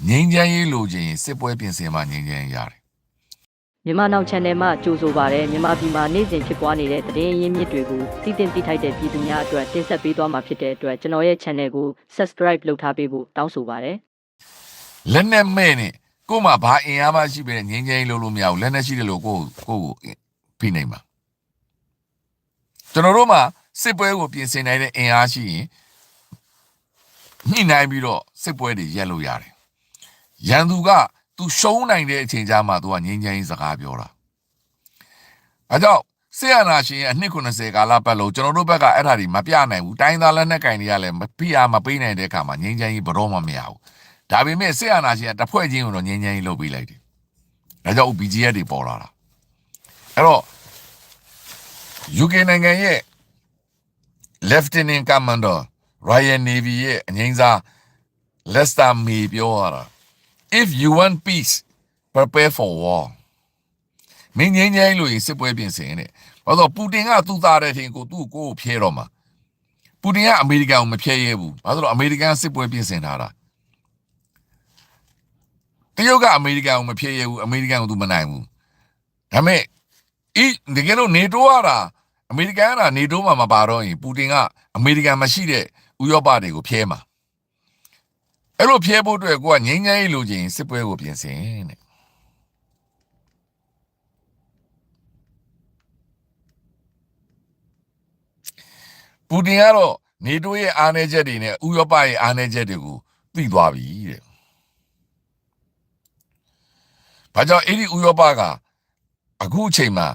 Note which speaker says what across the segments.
Speaker 1: ငြိမ်းချမ်းရေးလိုချင်စစ်ပွဲပြင်ဆင်မှငြိမ်းချမ်းရတယ်
Speaker 2: မြန်မာနောက် channel မှာကြိုဆိုပါရစေမြန်မာပြည်မှာနေ့စဉ်ဖြစ်ပွားနေတဲ့သတင်းရင်းမြစ်တွေကိုသိသိသိထိုက်တဲ့ပြည်သူများအတွက်တင်ဆက်ပေးသွားမှာဖြစ်တဲ့အတွက်ကျွန်တော်ရဲ့ channel ကို subscribe လုပ်ထားပေးဖို့တောင်းဆိုပါရစေ
Speaker 1: လက်နဲ့မဲ့နဲ့ကို့မှာဘာအင်အားမရှိပဲငြိမ်းချမ်းရေးလုပ်လို့မရဘူးလက်နဲ့ရှိတယ်လို့ကိုဖိနေမှာကျွန်တော်တို့မှာစစ်ပွဲကိုပြင်ဆင်နိုင်တဲ့အင်အားရှိရင်ညှိနှိုင်းပြီးတော့စစ်ပွဲတွေရက်လို့ရတယ်ရန်သူကသူရှုံးနိုင်တဲ့အချိန်ကြာမှသူကငြိမ်းချမ်းရေးစကားပြောတာအဲကြောင့်ဆီယနာရှင်ရဲ့အနှစ်90ကာလပတ်လုံးကျွန်တော်တို့ဘက်ကအဲ့ဒါတွေမပြနိုင်ဘူးတိုင်းသားလက်နက်ကင်တွေကလည်းမပြမပေးနိုင်တဲ့အခါမှာငြိမ်းချမ်းရေးဘရောမှမရဘူးဒါပေမဲ့ဆီယနာရှင်ကတစ်ဖွဲ့ချင်းကိုတော့ငြိမ်းချမ်းရေးလုပ်ပေးလိုက်တယ်ဒါကြောင့် BGF တွေပေါ်လာတာအဲ့တော့ UK နိုင်ငံရဲ့ Lieutenant Commander Royal Navy ရဲ့အငိမ့်စား Lester May ပြောရတာ If you want peace prepare for war မင်းငြိမ်းချမ်းလို့ရင်စစ်ပွဲပြင်ဆင်တဲ့ဘာလို့ပူတင်ကသူ့သားတဲ့ထင်ကိုသူ့ကိုဖျဲတော့မှာပူတင်ကအမေရိကန်ကိုမဖျဲရဲဘူးဘာလို့အမေရိကန်စစ်ပွဲပြင်ဆင်ထားတာတရုတ်ကအမေရိကန်ကိုမဖျဲရဲဘူးအမေရိကန်ကိုသူမနိုင်ဘူးဒါပေမဲ့တကယ်လို့နေတိုးရတာအမေရိကန်ကနေတိုးမှာမပါတော့ရင်ပူတင်ကအမေရိကန်မရှိတဲ့ဥရောပတွေကိုဖျဲမှာအဲ့လိုဖျဲဖို့အတွက်ကိုကငြိမ်းချမ်းရေးလိုချင်စစ်ပွဲကိုပြင်ဆင်တဲ့ပူတင်ကတော့နေတိုးရဲ့အားနည်းချက်တွေနဲ့ဥရောပရဲ့အားနည်းချက်တွေကိုသိသွားပြီတဲ့ဘာကြောင့်အဲ့ဒီဥရောပကအခုအချိန်မှာ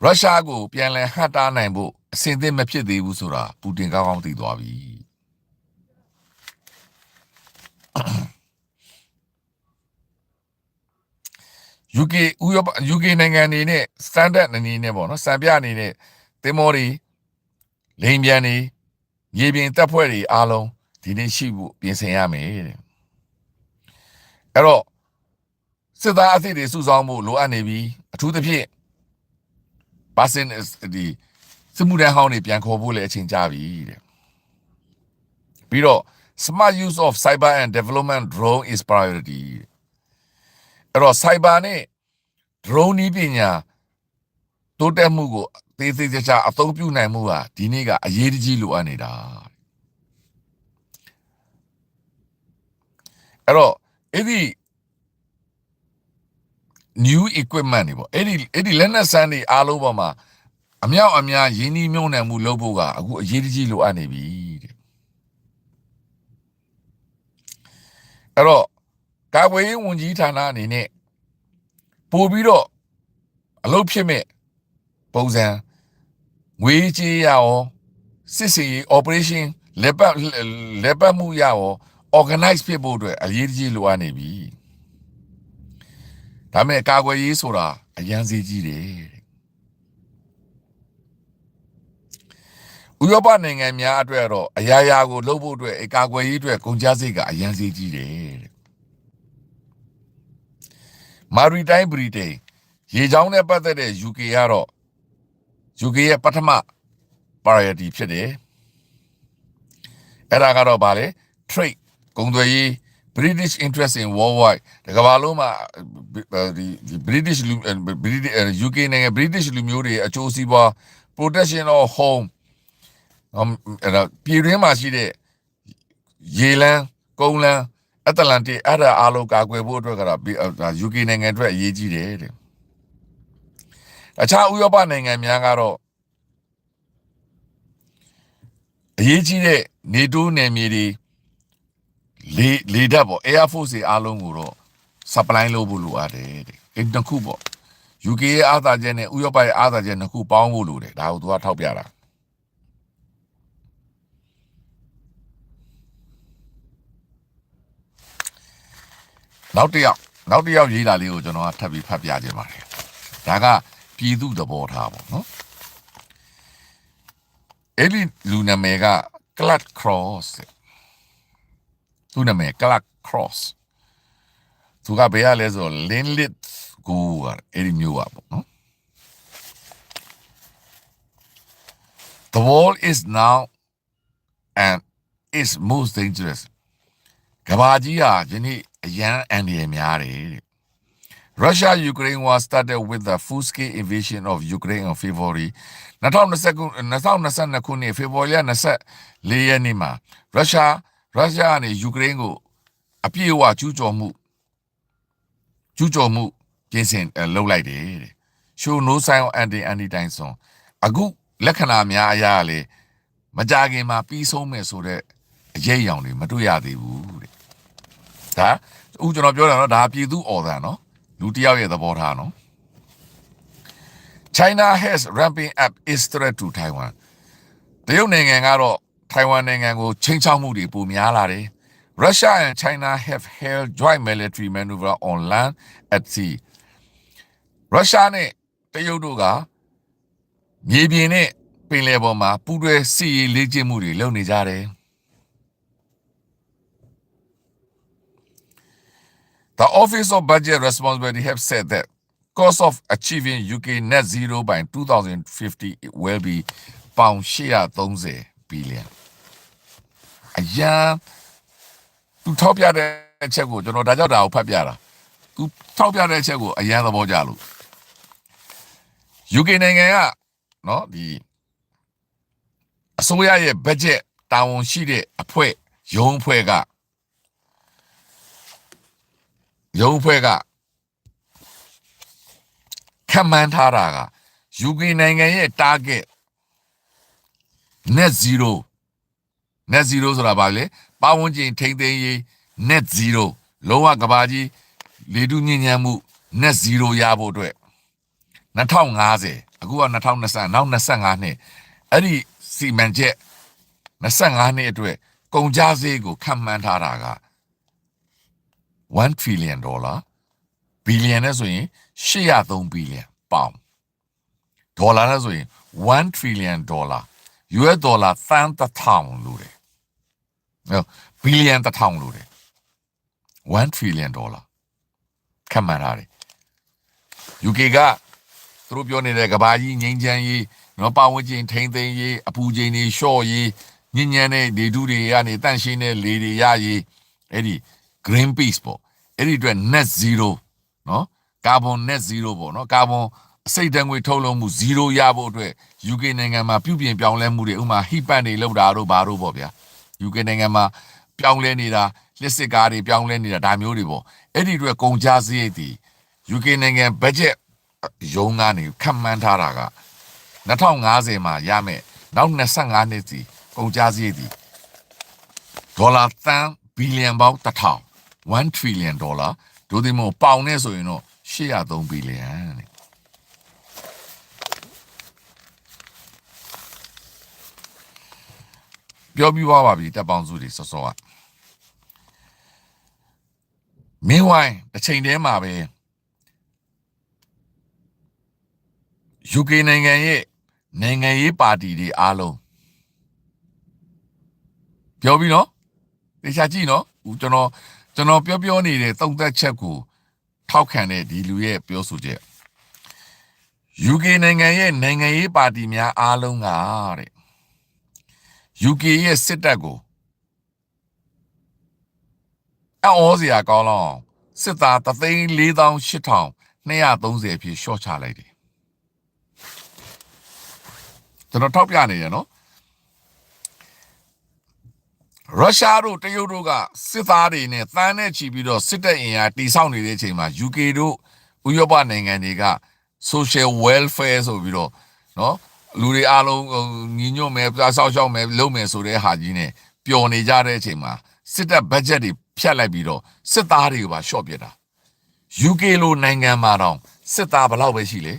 Speaker 1: ရုရှားကိုပြန်လည်ဟန့်တားနိုင်ဖို့အဆင်သင့်မဖြစ်သေးဘူးဆိုတာပူတင်ကောင်းကောင်းသိသွားပြီUK နိုင်ငံနေနဲ့ standard အနေနဲ့ပေါ့နော်စံပြအနေနဲ့သင်္ဘောတွေလိန်ပြန်တွေရေပြင်တပ်ဖွဲ့တွေအားလုံးဒီနေ့ရှိဖို့ပြင်ဆင်ရမယ်တဲ့အဲ့တော့စစ်သားအသစ်တွေစုဆောင်းဖို့လိုအပ်နေပြီအထူးသဖြင့်ဘာစင်ဒီစမှုတန်းဟောင်းတွေပြန်ခေါ်ဖို့လည်းအချိန်ကြာပြီတဲ့ပြီးတော့ smart use of cyber and development drone is priority အဲ့တော့ cyber နဲ့ drone နည်းပညာတိုးတက်မှုကိုသေးသေးချာချာအသုံးပြုနိုင်မှုဟာဒီနေ့ကအရေးကြီးလိုအပ်နေတာအဲ့တော့အဲ့ဒီ new equipment တွေပေါ့အဲ့ဒီလက်နက်စမ်းတွေအားလုံးပေါ်မှာအမြောက်အများရင်းနှီးမြှုပ်နှံမှုလုပ်ဖို့ကအခုအရေးကြီးလိုအပ်နေပြီတဲ့အဲ့တော့ကာကွယ်ရေးဝန်ကြီးဌာနအနေနဲ့ပို့ပြီးတော့အလုပ်ဖြစ်မဲ့ပုံစံငွေကြေးရရောစစ်စီ operation လက်ပတ်မှုရရော organize ဖြစ်ဖို့အတွက်အရေးကြီးလိုအပ်နေပြီဒါမဲ့ကာကွယ်ရေးဆိုတာအရန်စီကြီးတယ်ဥရောပနိုင်ငံများအတွက်တော့အရာရာကိုလုပ်ဖို့အတွက်ကာကွယ်ရေးအတွက်ကုန်ကျစရိတ်ကအရန်စီကြီးတယ်တဲ့မာရီတိုင်းဗြိတိန်ရေချောင်းနဲ့ပတ်သက်တဲ့ UK ကတော့ UK ရဲ့ပထမ priority ဖြစ်တယ်အဲ့ဒါကတော့ဗာလေ trade ကုန်သွယ်ရေး British interest in worldwide ဒီကမ္ဘာလုံးမှာဒီ British UK နိုင်ငံ British လူမျိုးတွေအကျိုးစီးပွား protection of home အဲ့ဒါပြည်တွင်းမှာရှိတဲ့ရေလမ်းကုန်းလမ်းအတ္တလန်တိအဲ့ဒါအားလုံးကာကွယ်ဖို့အတွက်ကတော့ UK နိုင်ငံအတွက်အရေးကြီးတယ်တဲ့အခြားဥရောပနိုင်ငံများကတော့အရေးကြီးတဲ့ NATO နယ်မြေတွေလေတပ်ပေါ့ Air Force တွေအားလုံးကိုတော့ supply လုပ်ဖို့လိုအပ်တယ်တဲ့အဲ့တစ်ခုပေါ့ UK ရဲ့အားသာချက်နဲ့ဥရောပရဲ့အားသာချက်နှစ်ခုပေါင်းဖို့လိုတယ်ဒါကိုသူကထောက်ပြတာနောက်တစ်ယောက်ရေးတာလေးကိုကျွန်တော်ကထပ်ပြီးဖတ်ပြခြင်းပါတယ်ဒါကပြည်သူသဘောထားပေါ့နော်အဲ့ဒီလူနာမည်က Clark Cross သူနာမည် Clark Cross သူကဘယ်ရလဲဆို Linlit ကိုအဲ့ဒီမျိုးပါပေါ့နော် The world is now and is most dangerous ကမ္ဘာကြီးဟာယနေ့အ အရန်အန်ဒီရများတယ်တဲ့ Russia-Ukraine war started with the full-scale invasion of Ukraine in February 2022ခုနှစ် February 24ရက်နေ့မှာ Russia ကနေ Ukraine ကိုအပြည့်အဝကျူးကျော်မှုပြင်ဆင်လုပ်လိုက်တယ်တဲ့ Show no sign of anytime soon အခုလက္ခဏာများအရာလေမကြခင်မှာပြီးဆုံးမယ်ဆိုတဲ့အရေးအယောင်တွေမတွေ့ရသေးဘူးတဲ့ဒါဦးကျွန်တော်ပြောတာနော်ဒါပြည်သူအော်တာနော်လူတယောက်ရဲ့သဘောထားနော် China has ramping up its threat to Taiwan တရုတ်နိုင်ငံကတော့ထိုင်ဝမ်နိုင်ငံကိုချိန်ချောက်မှုတွေပိုများလာတယ် Russia and China have held joint military maneuver on land at sea Russia နဲ့တရုတ်တို့ကမြေပြင်နဲ့ပင်လယ်ပေါ်မှာပူးတွဲစစ်ရေးလေ့ကျင့်မှုတွေလုပ်နေကြတယ် The Office of Budget Responsibility have said that cost of achieving UK net zero by 2050 will be pound 830 billion. အရာသူထောက်ပြတဲ့အချက်ကိုကျွန်တော်ဒါကြောင့်ဒါကိုဖတ်ပြတာသူထောက်ပြတဲ့အချက်ကိုအရန်သဘောကျလို့ UK နိုင်ငံကနော်ဒီအစိုးရရဲ့ budget တာဝန်ရှိတဲ့အဖွဲ့ရုံးအဖွဲ့ကခံမှန်းထားတာက UK နိုင်ငံရဲ့ target net zero ဆိုတာဘာလဲပတ်ဝန်းကျင်ထိန်းသိမ်းရေး net zero လုံးဝကဘာကြီးလေထုညဉ့်ညမ်းမှု net zero ရဖို့အတွက်2050အခုက2020နောက်25နှစ်အဲ့ဒီစီမံချက်25နှစ်အတွက်ကုန်ကျစရိတ်ကိုခံမှန်းထားတာက$1 trillion ဘီလီယံနဲ့ဆိုရင်803 billion pound ဒေါ်လာနဲ့ဆိုရင်$1 trillion US ဒေါ်လာသန်း1000လို့တယ်ဘီလီယံ1000လို့တယ်$1 trillionခံမှန်းထားတယ် UK ကသူတို့ပြောနေတဲ့ကဘာကြီးငိမ့်ချမ်းရေးနော်ပတ်ဝန်းကျင်ထိန်းသိမ်းရေးအပူချိန်တွေလျှော့ရေးညဉ့်ညမ်းတဲ့လေထုတွေကနေတန့်ရှင်းတဲ့လေတွေရရေးအဲ့ဒီ green peace ပေါ့အဲ့ဒီအတွက် net zero နော် carbon net zero ပေါ့နော် carbon အစိတ်ဓာတ်ငွေထုတ်လုပ်မှု0ရဖို့အတွက် UK နိုင်ငံမှာပြုပြင်ပြောင်းလဲမှုတွေဥမာ heat pump တွေလုပ်တာတို့ဘာတို့ပေါ့ဗျာ UK နိုင်ငံမှာပြောင်းလဲနေတာလျှက်စစ်ကားတွေပြောင်းလဲနေတာဒါမျိုးတွေပေါ့အဲ့ဒီအတွက်ကုန်ကျစရိတ်တွေ UK နိုင်ငံ budget ရုံးကနေခံမှန်းထားတာက2050မှာရမယ်နောက်25နှစ်စီကုန်ကျစရိတ်ဒီဒေါ်လာသန်းဘီလီယံပေါင်း1000 $1 trillion ဒိုဒီမိုပေါင်နဲ့ဆိုရင်တော့803 billion တဲ့ပြောပြီးပါပြီတပ်ပေါင်းစုတွေစောစောက Meanwhile တစ်ချိန်တည်းမှာပဲ UK နိုင်ငံရဲ့နိုင်ငံရေးပါတီတွေအားလုံးပြောပြီးနော်တေချာကြည့်နော်ကျွန်တော်ပြောနေတဲ့သုံးသက်ချက်ကိုထောက်ခံတဲ့ဒီလူရဲ့ပြောဆိုချက် UK နိုင်ငံရဲ့နိုင်ငံရေးပါတီများအားလုံးကတဲ့ UK ရဲ့စစ်တပ်ကိုအော်စရာကောင်းလောစစ်သား348,230ဖြစ်ရှော့ချလိုက်တယ်ကျွန်တော်ထောက်ပြနေရနော်ရုရှားတို့တရုတ်တို့ကစစ်သားတွေနဲ့တန်းနဲ့ချီပြီးတော့စစ်တပ်အင်အားတိစောက်နေတဲ့အချိန်မှာ UK တို့ဥရောပနိုင်ငံတွေက social welfare ဆိုပြီးတော့နော်လူတွေအားလုံးညီညွတ်မယ်ဆောက်ရှောက်မယ်လုပ်မယ်ဆိုတဲ့ဟာကြီးနဲ့ပျော်နေကြတဲ့အချိန်မှာစစ်တပ် budget တွေဖြတ်လိုက်ပြီးတော့စစ်သားတွေကိုပါရှော့ပြစ်တာ UK လိုနိုင်ငံမှာတော့စစ်သားဘယ်လောက်ပဲရှိလေ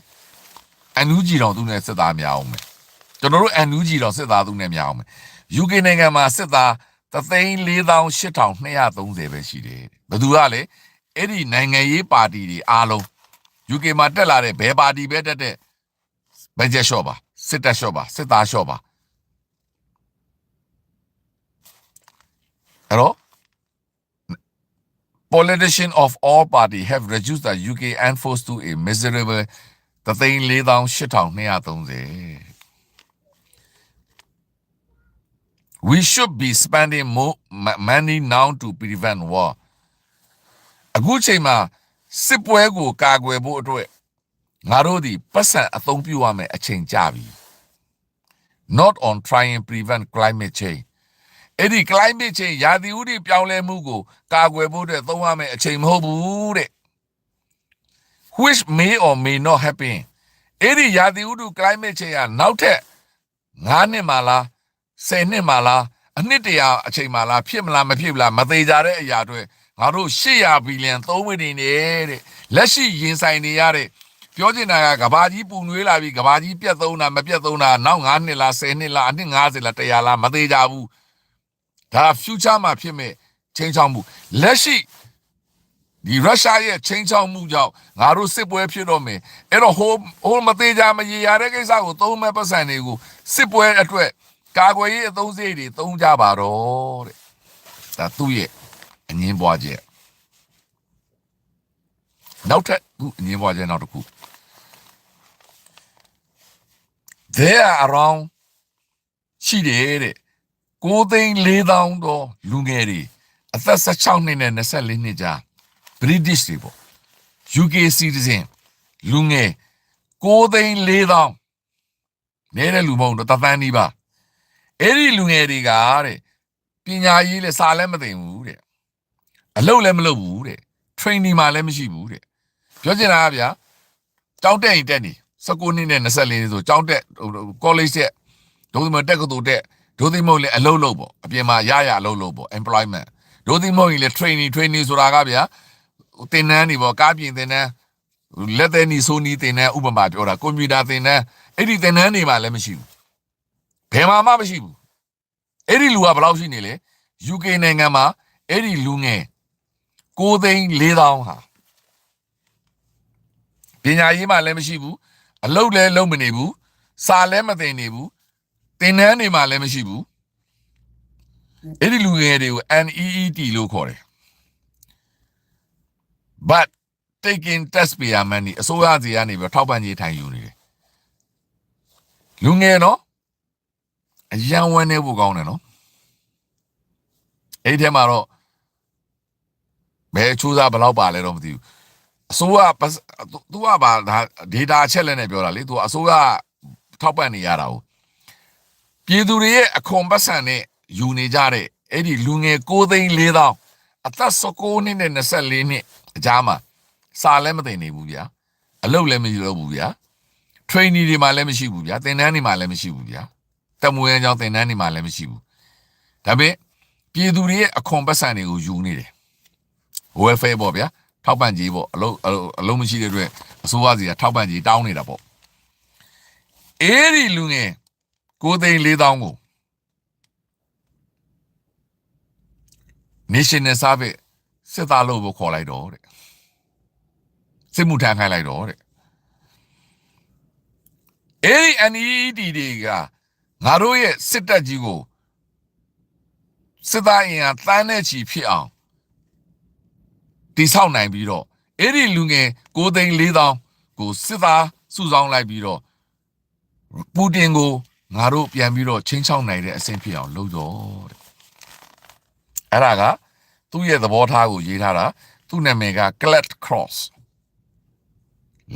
Speaker 1: အန်ယူဂျီတော့သူနဲ့စစ်သားများအောင်မယ်ကျွန်တော်တို့အန်ယူဂျီတော့စစ်သားသူနဲ့များအောင်မယ် UK နိုင်ငံမှာစစ်သား348,230ပဲရှိတယ်ဘယ်သူကလဲအဲ့ဒီနိုင်ငံရေးပါတီတွေအားလုံး UK မှာတက်လာတဲ့ဘယ်ပါတီပဲတက်တဲ့ budget short ပါစစ်တပ် short ပါစစ်သား short ပါအဲ့တော့ politicians of all parties have reduced the UK armed force to a miserable 348,230 We should be spending more money now to prevent war အခုချိန်မှာစစ်ပွဲကိုကာကွယ်ဖို့အတွက်ငါတို့ဒီပတ်စံအသုံးပြုရမယ်အချိန်ကြပြီ not on trying and prevent climate change အဲ့ဒီ climate change ရာသီဥတုပြောင်းလဲမှုကိုကာကွယ်ဖို့အတွက်သုံးရမယ်အချိန်မဟုတ်ဘူးတဲ့ which may or may not happen အဲ့ဒီရာသီဥတု climate change ကနောက်ထပ်9နှစ်မှလား10နှစ်မှလားအနှစ်တရာအချိန်မှလားဖြစ်မလားမဖြစ်ဘူးလားမသေးကြတဲ့အရာတွေငါတို့800ဘီလီယံသုံးဝင်နေတဲ့လက်ရှိရင်ဆိုင်နေရတဲ့ပြောချင်တာကကဘာကြီးပူနွေးလာပြီကဘာကြီးပြတ်သုံးတာမပြတ်သုံးတာနောက်9နှစ်လား10နှစ်လားအနှစ်50လား100လားမသေးကြဘူးဒါ future မှာဖြစ်မဲ့ချင်းချောင်းမှုလက်ရှိဒီရုရှားရဲ့ချင်းချောင်းမှုကြောင့်ငါတို့စစ်ပွဲဖြစ်တော့မယ်အဲ့တော့ဟိုမသေးကြမရေရတဲ့ကိစ္စကိုသုံးမဲ့ပတ်စံတွေကိုစစ်ပွဲအတွက်ကာကွယ်ရေးအသုံးစရိတ်တွေသုံးကြပါတော့တဲ့ဒါသူ့ရဲ့အငင်းပွားချက်နောက်ထပ်အငင်းပွားချက်နောက်တစ်ခု there are around ရှိတယ်တဲ့9,400,000တော့လူငယ်တွေအသက်16နှစ်နဲ့24နှစ်ကြာ British တွေပေါ့ UK citizen လူငယ်9,400,000နေတဲ့လူမဟုတ်တော့တသန်းနီးပါအဲ့ဒီလူငယ်တွေကတဲ့ပညာရေးလဲစာလည်းမသိဘူးတဲ့အလုပ်လည်းမလုပ်ဘူးတဲ့ training မှလည်းမရှိဘူးတဲ့ပြောချင်တာကဗျာကျောင်းတက်ရင်တက်နေ19နှစ်နဲ့24နှစ်ဆိုကျောင်းတက် college တက်ဒုတိယတက္ကသိုလ်တက်ဒုတိယမဟုတ်လေအလုပ်လုပ်ပေါ့အပြင်မှာရအလုပ်လုပ်ပေါ့ employment ဒုတိယမဟုတ်လေ training ဆိုတာကဗျာသင်တန်းတွေပေါ့ကားပြင်သင်တန်းလက်သေးနီဆိုနီသင်တန်းဥပမာပြောတာကွန်ပျူတာသင်တန်းအဲ့ဒီသင်တန်းတွေမှလည်းမရှိဘူးဘယ်မှာမှမရှိဘူးအဲ့ဒီလူကဘယ်လောက်ရှိနေလဲ UK နိုင်ငံမှာအဲ့ဒီလူငယ်9,400,000ဟာပညာရေးမှလည်းမရှိဘူးအလုပ်လည်းလုပ်မနေဘူးစာလည်းမသင်နေဘူးသင်တန်းတွေမှလည်းမရှိဘူးအဲ့ဒီလူငယ်တွေကို NEET လို့ခေါ်တယ် but taking test payer money အစိုးရစီကနေပြီးထောက်ပံ့ကြေးထိုင်ယူနေတယ်လူငယ်နော်အရန်ဝန်းနေဖို့ကောင်းတယ်နော်အဲ့ဒီထဲမှာတော့ဘယ်ချိုးစားဘယ်လောက်ပါလဲတော့မသိဘူးအစိုးရသူကပါဒါ data ချက်လက်နဲ့ပြောတာလေသူကအစိုးရထောက်ပံ့နေရတာကိုပြည်သူတွေရဲ့အခွန်ပတ်စံနဲ့ယူနေကြတဲ့အဲ့ဒီလူငယ်9,400,000အသက်19နှစ်နဲ့24နှစ်အကြားမှာစာလည်းမသိနေဘူးဗျာအလုပ်လည်းမလုပ်ဘူးဗျာ training တွေမှလည်းမရှိဘူးဗျာသင်တန်းတွေမှလည်းမရှိဘူးဗျာတမွေးအကြောင်းသင်တန်းတွေမှလည်းမရှိဘူးဒါပေမဲ့ပြည်သူတွေရဲ့အခွန်ပတ်စံတွေကိုယူနေတယ် welfare ပေါ့ဗျာထောက်ပံ့ကြေးပေါ့အလုံးမရှိတဲ့အတွက်အစိုးရစီကထောက်ပံ့ကြေးတောင်းနေတာပေါ့အဲ့ဒီလူငယ်9,400,000ကို National Service စစ်သားလို့ခေါ်လိုက်တော့တဲ့စစ်မှုထမ်းခိုင်းလိုက်တော့တဲ့အဲ့ဒီ NEET တွေကငါတို့ရဲ့စစ်တပ်ကြီးကိုစစ်သားအင်အားတန်းနဲ့ချီဖြစ်အောင်တိဆောက်နိုင်ပြီးတော့အဲ့ဒီလူငယ်9,400,000ကိုစစ်သားစုဆောင်းလိုက်ပြီးတော့ပူတင်ကိုငါတို့ပြန်ပြီးတော့ချင်းချောင်းနိုင်တဲ့အဆင့်ဖြစ်အောင်လုပ်တော့တဲ့အဲ့ဒါကသူ့ရဲ့သဘောထားကိုရေးထားတာသူ့နာမည်က Glad Cross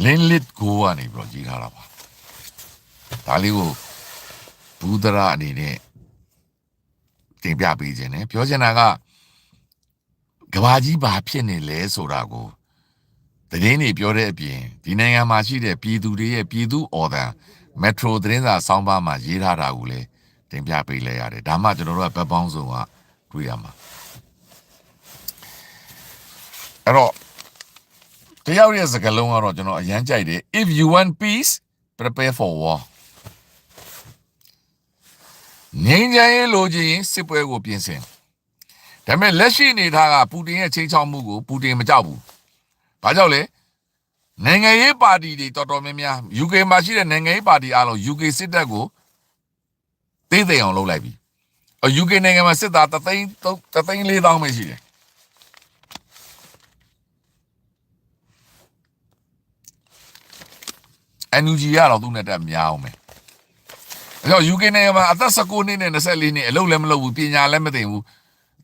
Speaker 1: Linlit Go ကနေပြီးတော့ရေးထားတာပါဒါလေးကိုဘူးဒရာအနေနဲ့တင်ပြပေးခြင်းနဲ့ပြောချင်တာကကဘာကြီးဘာဖြစ်နေလဲဆိုတာကိုသတင်းတွေပြောတဲ့အပြင်ဒီနိုင်ငံမှာရှိတဲ့ပြည်သူတွေရဲ့ပြည်သူအော်ဒန်မက်ထရိုသတင်းစာစောင်းပါးမှာရေးထားတာကိုလည်းတင်ပြပေးလဲရတယ်ဒါမှကျွန်တော်တို့ကဘက်ပေါင်းစုံကတွေ့ရမှာအဲ့တော့တယောက်ရဲ့စကားလုံးကတော့ကျွန်တော်အရန်ကြိုက်တယ် if you want peace prepare for war ငြိမ်းချမ်းရေးလိုချင်ရင်စစ်ပွဲကိုပြင်ဆင်ဒါပေမဲ့လက်ရှိအနေထားကပူတင်ရဲ့ချိန်ချောက်မှုကိုပူတင်မကြောက်ဘူးဘာကြောင့်လဲနိုင်ငံရေးပါတီတွေတော်တော်များများ UK မှာရှိတဲ့နိုင်ငံရေးပါတီအားလုံး UK စစ်တပ်ကိုသိသိအောင်လုပ်လိုက်ပြီUK နိုင်ငံမှာစစ်သား3,400,000ပဲရှိတယ်NUG ကတော့သူ့နဲ့တက်များအောင်ပဲအဲ့တော့ UK နိုင်ငံမှာအသက်19နှစ်နဲ့24နှစ်အလုပ်လည်းမလုပ်ဘူးပညာလည်းမသိဘူး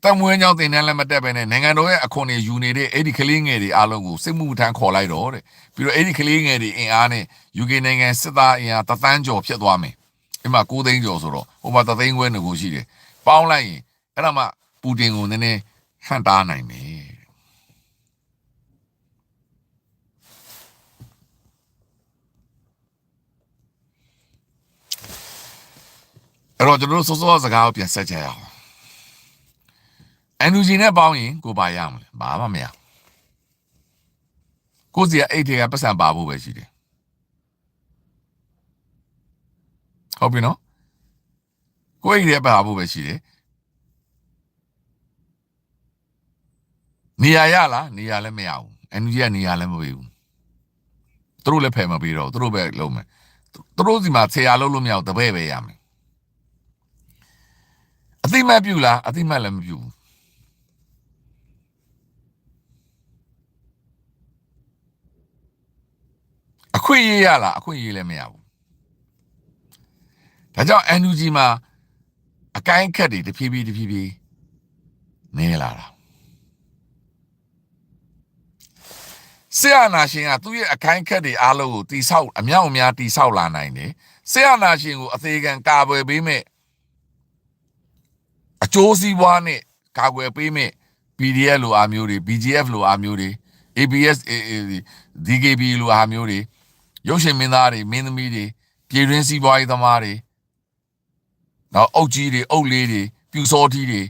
Speaker 1: တမွေးကြောင့်တင်တယ်လည်းမတက်ပဲနဲ့နိုင်ငံတော်ရဲ့အခွန်တွေယူနေတဲ့အဲ့ဒီကလေးငယ်တွေအားလုံးကိုစစ်မှုထမ်းခေါ်လိုက်တော့တဲ့ပြီးတော့အဲ့ဒီကလေးငယ်တွေအင်အားနဲ့ UK နိုင်ငံစစ်သားအင်အားတသန်းကျော်ဖြစ်သွားမယ်အဲ့မှာ9သိန်းကျော်ဆိုတော့ဟိုမှာ3သိန်းခွဲနေကိုရှိတယ်ပေါင်းလိုက်ရင်အဲ့ဒါမှပူတင်ကိုနည်းနည်းဟန်တားနိုင်မယ်အဲ့တော့ကျွန်တော်တို့စောစောစကားကိုပြန်ဆက်ကြရအောင်NUG နဲ့ပေါင်းရင်ကိုပါရမလဲဘာမှမရကိုစီကအိတ်တွေကပတ်စံပါဖို့ပဲရှိတယ်ဟုတ်ပြီနော်ကိုအိတ်တွေပါဖို့ပဲရှိတယ်နေရာရလားနေရာလည်းမရဘူး NUG ကနေရာလည်းမပေးဘူးသူတို့လည်းဖယ်မပေးတော့သူတို့ပဲလုံးမယ်သူတို့စီမှာဆရာလုံးလို့မရဘူးတပည့်ပဲရမယ်အသိမှတ်ပြုလားအသိမှတ်လည်းမပြုဘူးအခွင့်အရေးရလားအခွင့်အရေးလည်းမရဘူးဒါကြောင့် NUG မှာအကိုင်းခက်တွေတဖြည်းဖြည်းနေလာတာဆရာနာရှင်ကသူ့ရဲ့အကိုင်းခက်တွေအားလုံးကိုတိဆောက်အမြောက်အများတိဆောက်လာနိုင်တယ်ဆရာနာရှင်ကိုအသေးခံကာကွယ်ပေးမဲ့အကျိုးစီးပွားနဲ့ကာကွယ်ပေးမဲ့ PDF လိုအားမျိုးတွေ BGF လိုအားမျိုးတွေ ABS DKB လိုအားမျိုးတွေရုပ်ရှင်မင်းသားတွေမင်းသမီးတွေပြည်တွင်းစီးပွားရေးသမားတွေနောက်အုပ်ကြီးတွေအုပ်လေးတွေပြူစောထီးတွေ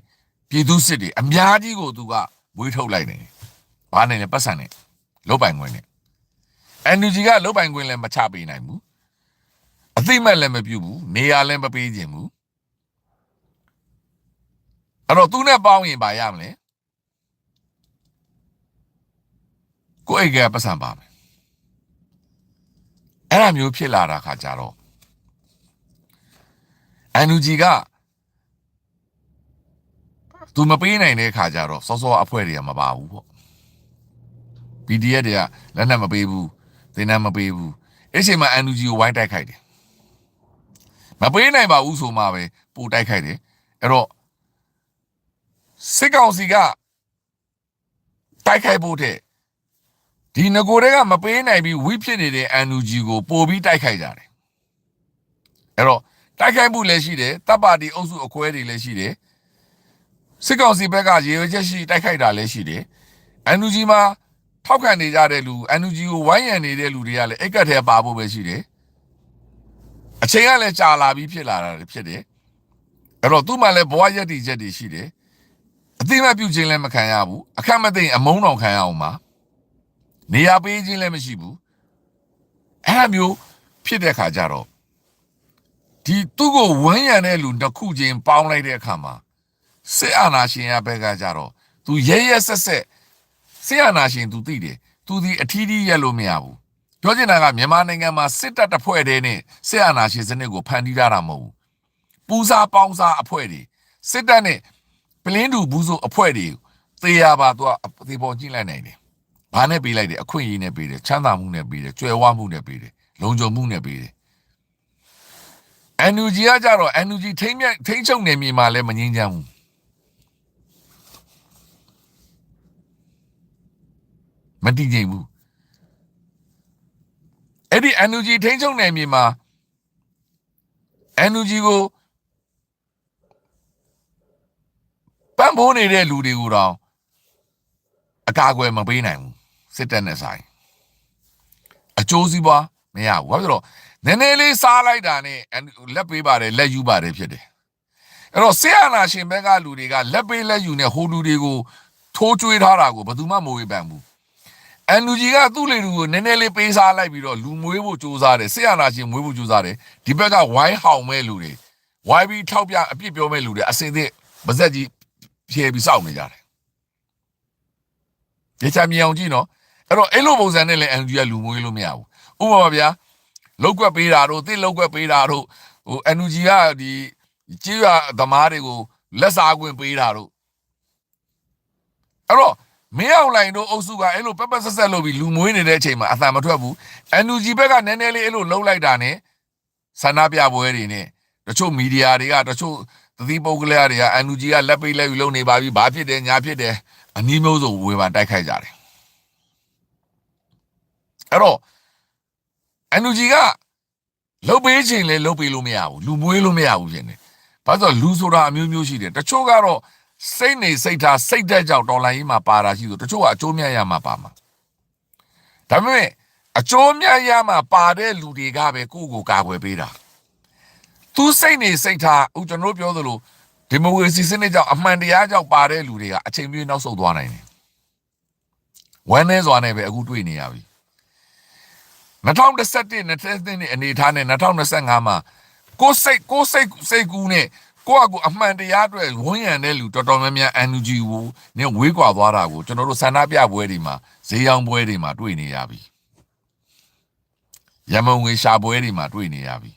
Speaker 1: ပြည်သူစစ်တွေအများကြီးကိုသူကမွေးထုတ်လိုက်တယ်။ဘာနဲ့လဲပတ်စံနဲ့လုတ်ပိုင်ခွင့်နဲ့ NUG ကလုတ်ပိုင်ခွင့်လည်းမချပေးနိုင်ဘူး။အသိမဲ့လည်းမပြုဘူး။နေရာလည်းမပေးခြင်းဘူး။အဲ့တော့သူနဲ့ပေါင်းရင်ပါရမလဲ။ကိုယ့်အိတ်ကပတ်စံပါမယ်။အဲ့လိုမျိုးဖြစ်လာတာခါကြတော့ NUG ကသူမပေးနိုင်တဲ့ခါကြတော့စောစောအဖွဲ့တွေကမပါဘူးပေါ့ PDF တွေကလက်နက်မပေးဘူးသင်တန်းမပေးဘူးအဲ့ချိန်မှာ NUG ကိုဝိုင်းတိုက်ခိုက်တယ်မပေးနိုင်ပါဘူးဆိုမှပဲပို့တိုက်ခိုက်တယ်အဲ့တော့စစ်ကောင်စီကတိုက်ခိုက်ဖို့တဲ့ဒီငကိုတွေကမပေးနိုင်ပြီးဝိဖြစ်နေတဲ့ NUG ကိုပို့ပြီးတိုက်ခိုက်ကြတယ်အဲ့တော့တိုက်ခိုက်မှုလည်းရှိတယ်တပ်ပါတီအုပ်စုအခွဲတွေလည်းရှိတယ်စစ်ကောင်စီဘက်ကရေရွယ်ချက်ရှိတိုက်ခိုက်တာလည်းရှိတယ် NUG မှာထောက်ခံနေကြတဲ့လူ NUG ကိုဝိုင်းရံနေတဲ့လူတွေကလည်းအိတ်ကတ်ထဲပါဖို့ပဲရှိတယ်အချိန်ကလည်းကြာလာပြီးဖြစ်လာတာဖြစ်တယ်အဲ့တော့သူ့မှာလည်းဘဝရက်တည်ချက်တွေရှိတယ်အသိမှပြုခြင်းလည်းမခံရဘူးအခက်မသိအမုန်းတော်ခံရအောင်ပါနေရာပေးခြင်းလည်းမရှိဘူးအဲ့လိုမျိုးဖြစ်တဲ့ခါကျတော့ဒီသူ့ကိုဝန်းရံတဲ့လူတစ်ခုချင်းပေါင်းလိုက်တဲ့အခါမှာစစ်အာဏာရှင်ရဘက်ကကြတော့သူရဲရဲဆက်ဆက်စစ်အာဏာရှင်သူသိတယ်သူဒီအထီးထီးရက်လို့မရဘူးပြောချင်တာကမြန်မာနိုင်ငံမှာစစ်တပ်တစ်ဖွဲ့တည်းနဲ့စစ်အာဏာရှင်စနစ်ကိုဖန်တီးထားတာမဟုတ်ဘူးပူစာပေါင်းစာအဖွဲ့တွေစစ်တပ်နဲ့ပလင်းတူဘူးဆိုအဖွဲ့တွေသေရပါသူကသေပေါ်ကြည့်လိုက်နိုင်တယ်ဘာနဲ့ပေးလိုက်တယ်အခွင့်အရေးနဲ့ပေးတယ်ချမ်းသာမှုနဲ့ပေးတယ်ကြွယ်ဝမှုနဲ့ပေးတယ်လုံခြုံမှုနဲ့ပေးတယ်NUG ကကြတော့ NUG ထိမ့်ချုပ်နေမြေမှာလည်းမငြင်းချမ်းဘူးမတည်ငြိမ်ဘူးအဲ့ဒီ NUG ထိမ့်ချုပ်နေမြေမှာ NUG ကိုပံ့ပိုးနေတဲ့လူတွေကိုတော့အကာအကွယ်မပေးနိုင်ဘူးစစ်တပ်နဲ့ဆိုင်အကျိုးစီးပွားမရဘူးဘာဖြစ်လို့နည်းနည်းလေးစားလိုက်တာနဲ့လက်ပေးပါတယ်လက်ယူပါတယ်ဖြစ်တယ်အဲ့တော့ဆရာနာရှင်ဘက်ကလူတွေကလက်ပေးလက်ယူနဲ့ဟိုလူတွေကိုထိုးကျွေးထားတာကိုဘယ်သူမှမဝေဖန်ဘူး NUG ကသူ့လေလူကိုနည်းနည်းလေးပေးစားလိုက်ပြီးတော့လူမွေးဖို့စူးစမ်းတယ်ဆရာနာရှင်မွေးဖို့စူးစမ်းတယ်ဒီဘက်ကဝိုင်းဟောင်မဲ့လူတွေဝိုင်းပြီးထောက်ပြအပြစ်ပြောမဲ့လူတွေအစင်သစ်ပါဇက်ကြီးဖြဲပြီးစောင့်နေကြတယ်ဒီချမ်းမြောင်ကြည့်နော်အဲ့တော့အဲ့လိုပုံစံနဲ့လည်း NUG ကလူမွေးလို့မရဘူးဥပမာဗျာလောက်ကွက်ပေးတာတို့တစ်လောက်ကွက်ပေးတာတို့ဟို NUG ကဒီကြေးရသမားတွေကိုလက်စားခွင့်ပေးတာတို့အဲ့တော့မင်းအောင်လိုင်တို့အုပ်စုကအဲ့လိုပက်ပက်ဆက်ဆက်လုပ်ပြီးလူမွေးနေတဲ့အချိန်မှာအသံမထွက်ဘူး NUG ဘက်ကနည်းနည်းလေးအဲ့လိုလှုပ်လိုက်တာနဲ့ဆန္ဒပြပွဲတွေနဲ့တချို့မီဒီယာတွေကတချို့ တတိပုဂ္ဂလတွေက NUG ကလက်ပိတ်လက်ယူလုပ်နေပါပြီဘာဖြစ်တယ်ညာဖြစ်တယ်အနည်းမျိုးစုံဝေဖန်တိုက်ခိုက်ကြတယ်အဲ့တော့ NUG ကလုတ်ပေးခြင်းလေလုတ်ပေးလို့မရဘူးလူမွေးလို့မရဘူးဖြစ်နေဘာလို့လူဆိုတာအမျိုးမျိုးရှိတယ်တချို့ကတော့စိတ်နေစိတ်ထားစိတ်သက်ကြောင့်တော်လိုင်းကြီးမှာပါတာရှိဆိုတချို့ကအကျိုးမြတ်ရမှာပါမှာဒါပေမဲ့အကျိုးမြတ်ရမှာပါတဲ့လူတွေကပဲကိုယ့်ကိုကာကွယ်ပေးတာသူစိတ်နေစိတ်ထားဦးကျွန်တော်ပြောသလိုဒီမိုကရေစီစနစ်ကြောင့်အမှန်တရားကြောင့်ပါတဲ့လူတွေကအချိန်ပြည့်နောက်ဆုတ်သွားနိုင်တယ်ဝမ်းနည်းစွာနဲ့ပဲအခုတွေ့နေရပြီ2021နှစ်အနေထားနဲ့2025မှာကိုစိတ်ကူးနဲ့ကိုယ့်အကူအမှန်တရားအတွက်ဝန်းရံတဲ့လူတော်တော်များများ NUG ကိုနဲ့ဝေးကွာသွားတာကိုကျွန်တော်တို့ဆန္ဒပြပွဲတွေမှာဈေးရောင်းပွဲတွေမှာတွေ့နေရပြီရမုံငွေရှာပွဲတွေမှာတွေ့နေရပြီ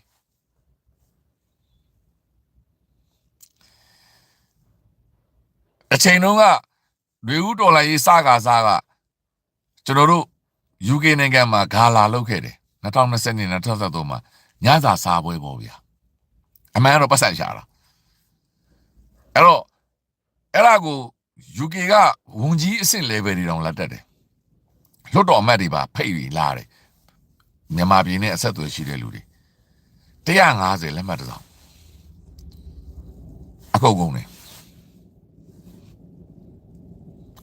Speaker 1: အချိန်တုန်းကလူဦးဒေါ်လာရေးစကားကျွန်တော်တို့ UK နိုင်ငံမှာဂါလာလုပ်ခဲ့တယ်2020နဲ့2023မှာညစာစားပွဲပေါ့ဗျာအမှန်တော့ပတ်စံရှာတာအဲ့တော့အဲ့ဒါကို UK ကဝန်ကြီးအဆင့် level တွေတောင်လက်တက်တယ်လွတ်တော်အမတ်တွေပါဖိတ်ပြီးလာတယ်မြန်မာပြည်နဲ့အဆက်အသွယ်ရှိတဲ့လူတွေ150လက်မှတ်တစ်စောင်အခုကုန်တယ်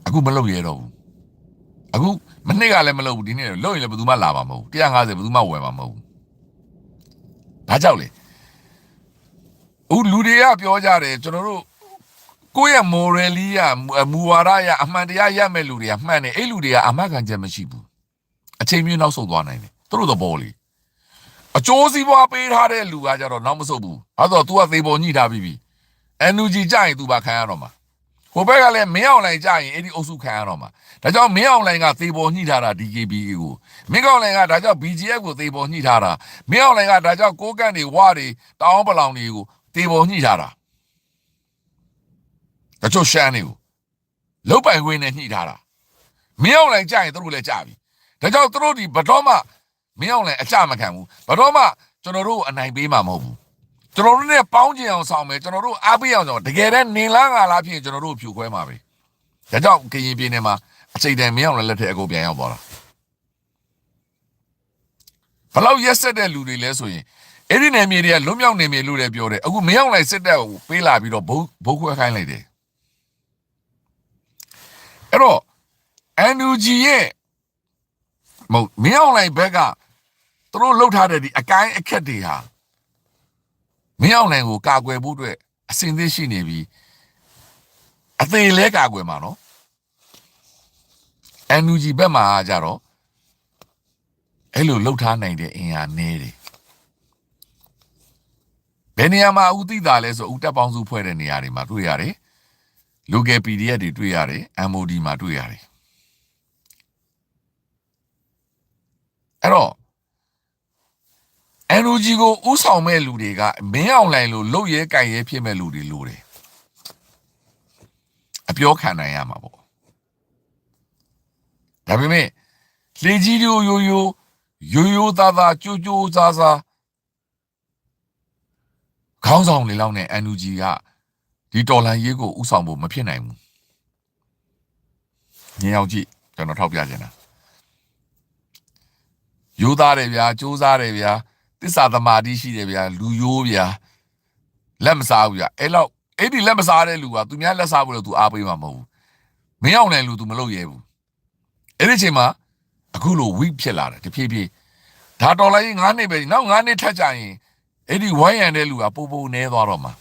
Speaker 1: အခုမလုပ်ရတော့ဘူးအခုမနေ့ကလည်းမလုပ်ဘူးဒီနေ့လုပ်ရင်လည်းဘယ်သူမှလာမှာမဟုတ်ဘူး150ဘယ်သူမှဝယ်မှာမဟုတ်ဘူးဒါကြောက်လေဦးလူတွေကပြောကြတယ်ကျွန်တော်တို့ကိုယ့်ရဲ့ moral လေးရမူဝါဒရအမှန်တရားရမဲ့လူတွေကမှန်တယ်အဲ့လူတွေကအမှန်ကန်ချက်မရှိဘူးအချိန်မျိုးနောက်ဆုတ်သွားနိုင်တယ်သူတို့သဘောလေအကျိုးစီးပွားပေးထားတဲ့လူကကြတော့နောက်မဆုတ်ဘူးအဲ့တော့ तू ကသေပေါ်ညှိထားပြီးပြီ NUG ကြရင် तू ပါခံရတော့မှာဟိုဘက်ကလည်းမင်းအောင်လိုင်ကြရင်အဲ့ဒီအုပ်စုခံရတော့မှာဒါကြောင့်မင်းအောင်လိုင်ကသေပေါ်ညှိထားတာ DKBA ကိုမင်းအောင်လိုင်ကဒါကြောင့် BGF ကိုသေပေါ်ညှိထားတာမင်းအောင်လိုင်ကဒါကြောင့်ကိုးကန့်တွေဝါတွေတောင်းပလောင်တွေကိုသေပေါ်ညှိထားတာတချို့ရှမ်းတွေကိုလုတ်ပိုင်ခွင့်နဲ့ညှိထားတာမင်းအောင်လိုင်ကြရင်သူတို့လည်းကြပြီဒါကြောင့်သူတို့ဒီဘတော်မှမင်းအောင်လိုင်အကြမခံဘူးဘတော်မှကျွန်တော်တို့အနိုင်ပေးမှာမဟုတ်ဘူးကျွန်တော်တို့နဲ့ပေါင်းကျင်အောင်ဆောင်မယ်ကျွန်တော်တို့အားပေးအောင်ဆောင်တကယ်တမ်းနင်လားငါလားဖြစ်ရင်ကျွန်တော်တို့ဖြူခွဲမှာပဲဒါကြောင့်ကရင်ပြည်နယ်မှာအချိန်တန်မင်းအောင်လည်းလက်ထက်အကုန်ပြန်ရောက်သွားတာဘလောက်ရက်ဆက်တဲ့လူတွေလဲဆိုရင်အဲ့ဒီနယ်မြေတွေကလွတ်မြောက်နေမြေလို့လည်းပြောတယ်အခုမင်းအောင်လည်းစစ်တပ်ကိုပေးလာပြီးတော့ဘုတ်ခွဲခိုင်းလိုက်တယ်အဲ့တော့ NUG ရဲ့မင်းအောင်လည်းဘက်ကသူတို့လှုပ်ထားတဲ့ဒီအကိုင်းအခက်တွေဟာမင်းအောင်လည်းကိုကာကွယ်ဖို့အတွက်အစင်သေးရှိနေပြီးအသေးလဲကာကွယ်မှာနော် NUG ဘက်မှာကြတော့အဲ့လိုလှုပ်ထားနိုင်တဲ့အင်အားနည်းတယ်ဘယ်နေရာမှာဦးသိတာလဲဆိုဦးတက်ပေါင်းစုဖွဲ့တဲ့နေရာတွေမှာတွေ့ရတယ် local PDF တွေတွေ့ရတယ် MOD မှာတွေ့ရတယ်အဲ့တော့ NUG ကိုဥဆောင်မဲ့လူတွေကမင်းအောင်လိုင်လို့လုတ်ရဲကြိုက်ရဲဖြစ်မဲ့လူတွေလိုတယ်အပြောခံနိုင်ရမှာပေါ့ဒါပေမဲ့လေကြီးရိုးသားသားကြိုးစားခေါင်းဆောင်တွေလောက်နဲ့ NUG ကဒီတော်လန်ရေးကိုဥဆောင်ဖို့မဖြစ်နိုင်ဘူးညင်အောင်ကြည့်ကျွန်တော်ထောက်ပြချင်တာရိုးသားတယ်ဗျာကြိုးစားတယ်ဗျာသစ္စာသမာဓိရှိတယ်ဗျာလူရိုးဗျာလက်မစားဘူးဗျာအဲ့ဒီလက်မစားတဲ့လူကသူများလက်စားဖို့လို့သူအားပေးမှာမဟုတ်ဘူးမင်းအောင်နိုင်လူသူမလုပ်ရဲဘူးအဲ့ဒီအချိန်မှာအခုလို weak ဖြစ်လာတယ်တဖြည်းဖြည်းဒါတော်လိုက်9နှစ်ပဲနောက်9နှစ်ထပ်ကြရင်အဲ့ဒီဝိုင်းရံတဲ့လူကပိုနေသွားတော့မှာ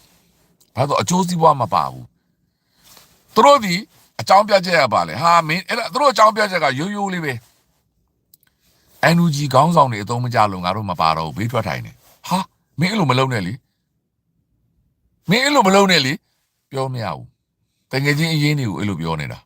Speaker 1: ဘာလို့အကျိုးစီးပွားမပါဘူးသူတို့ဒီအကြောင်းပြချက်ရပါလေဟာမင်းအဲ့ဒါသူတို့အကြောင်းပြချက်ကရိုးလေးပဲ NUG ခေါင်းဆောင်တွေအသုံးမကျလို့ငါတို့မပါတော့ဘူးဘေးထွက်ထိုင်နေဟာမင်းအဲ့လိုမလုပ်နဲ့လေမင်းအဲ့လိုမလုပ်နဲ့လေပြောမရဘူးတကယ်ချင်းအရင်တွေကိုအဲ့လိုပြောနေတာ